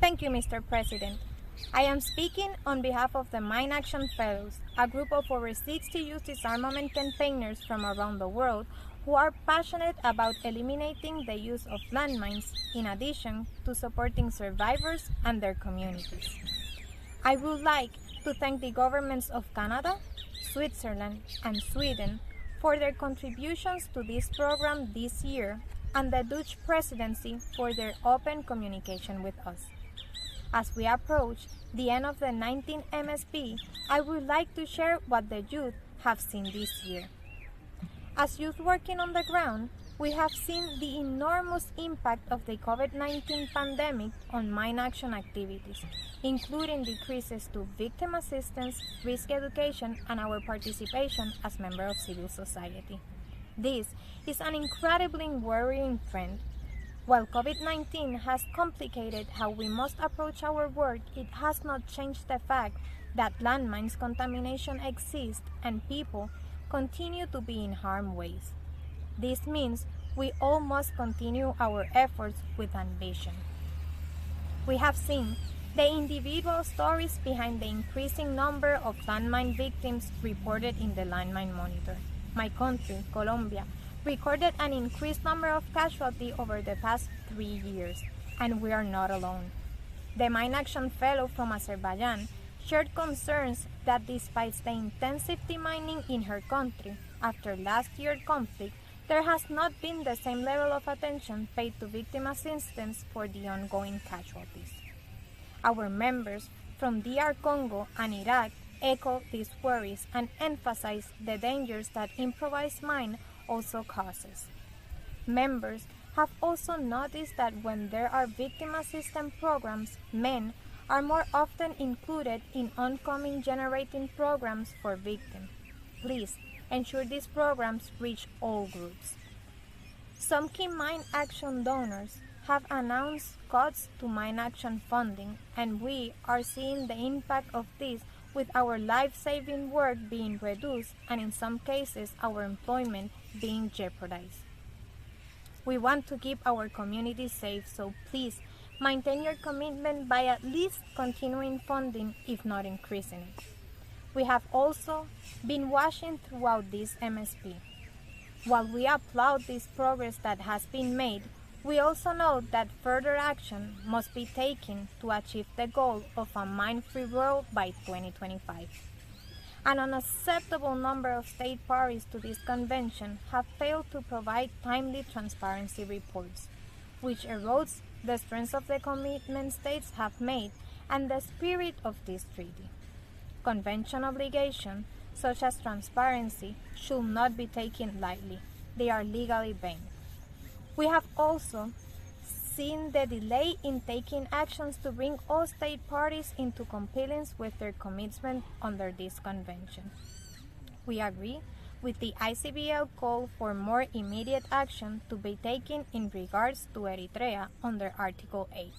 Thank you, Mr. President. I am speaking on behalf of the Mine Action Fellows, a group of over 60 youth disarmament campaigners from around the world who are passionate about eliminating the use of landmines in addition to supporting survivors and their communities. I would like to thank the governments of Canada, Switzerland, and Sweden for their contributions to this program this year and the Dutch presidency for their open communication with us. As we approach the end of the 19th MSP, I would like to share what the youth have seen this year. As youth working on the ground, we have seen the enormous impact of the COVID-19 pandemic on mine action activities, including decreases to victim assistance, risk education, and our participation as members of civil society. This is an incredibly worrying trend. While COVID-19 has complicated how we must approach our work, it has not changed the fact that landmines contamination exists and people continue to be in harm's way. This means we all must continue our efforts with ambition. We have seen the individual stories behind the increasing number of landmine victims reported in the Landmine Monitor. My country, Colombia, recorded an increased number of casualties over the past 3 years, and we are not alone. The Mine Action Fellow from Azerbaijan shared concerns that despite the intensive demining in her country after last year's conflict, there has not been the same level of attention paid to victim assistance for the ongoing casualties. Our members from DR Congo and Iraq echo these worries and emphasize the dangers that improvised mine also causes. Members have also noticed that when there are victim assistance programs, men are more often included in oncoming generating programs for victims. Please ensure these programs reach all groups. Some key mine action donors have announced cuts to mine action funding, and we are seeing the impact of this with our life-saving work being reduced and in some cases our employment being jeopardized. We want to keep our community safe, so please maintain your commitment by at least continuing funding, if not increasing it. We have also been watching throughout this MSP. While we applaud this progress that has been made, we also know that further action must be taken to achieve the goal of a mine-free world by 2025. An unacceptable number of state parties to this convention have failed to provide timely transparency reports, which erodes the strength of the commitment states have made and the spirit of this treaty. Convention obligations, such as transparency, should not be taken lightly. They are legally bound. We have also seen the delay in taking actions to bring all state parties into compliance with their commitment under this convention. We agree with the ICBL call for more immediate action to be taken in regards to Eritrea under Article 8.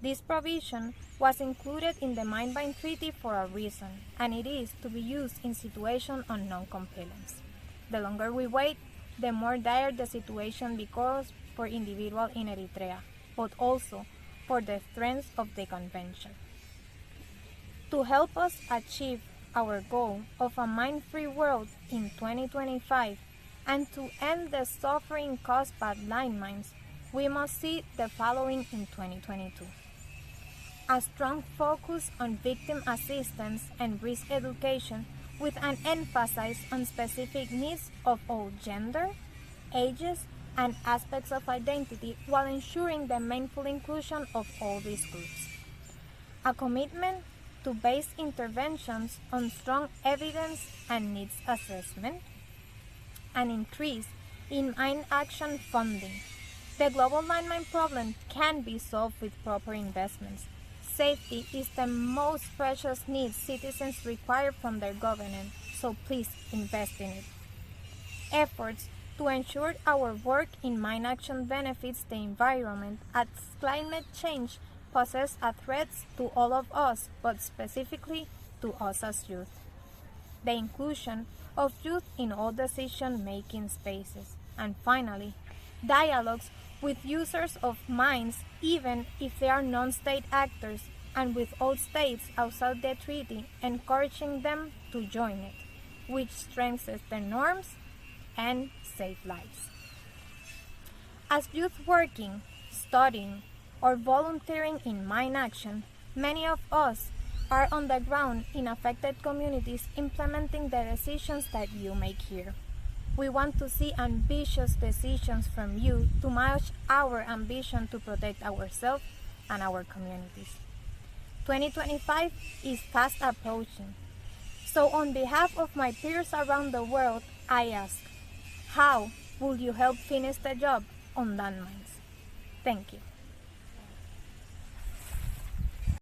This provision was included in the Mine-Bind Treaty for a reason, and it is to be used in situations of non-compliance. The longer we wait, the more dire the situation becomes for individuals in Eritrea, but also for the strength of the convention. To help us achieve our goal of a mine-free world in 2025 and to end the suffering caused by landmines, we must see the following in 2022. A strong focus on victim assistance and risk education with an emphasis on specific needs of all gender, ages, and aspects of identity while ensuring the meaningful inclusion of all these groups. A commitment to base interventions on strong evidence and needs assessment. An increase in mine action funding. The global landmine problem can be solved with proper investments. Safety is the most precious need citizens require from their government, so please invest in it. Efforts to ensure our work in mine action benefits the environment as climate change poses a threat to all of us, but specifically to us as youth. The inclusion of youth in all decision-making spaces. And finally, dialogues with users of mines even if they are non-state actors, and with all states outside the treaty encouraging them to join it, which strengthens the norms and save lives. As youth working, studying, or volunteering in mine action, many of us are on the ground in affected communities implementing the decisions that you make here. We want to see ambitious decisions from you to match our ambition to protect ourselves and our communities. 2025 is fast approaching. So on behalf of my peers around the world, I ask, how will you help finish the job on landmines? Thank you.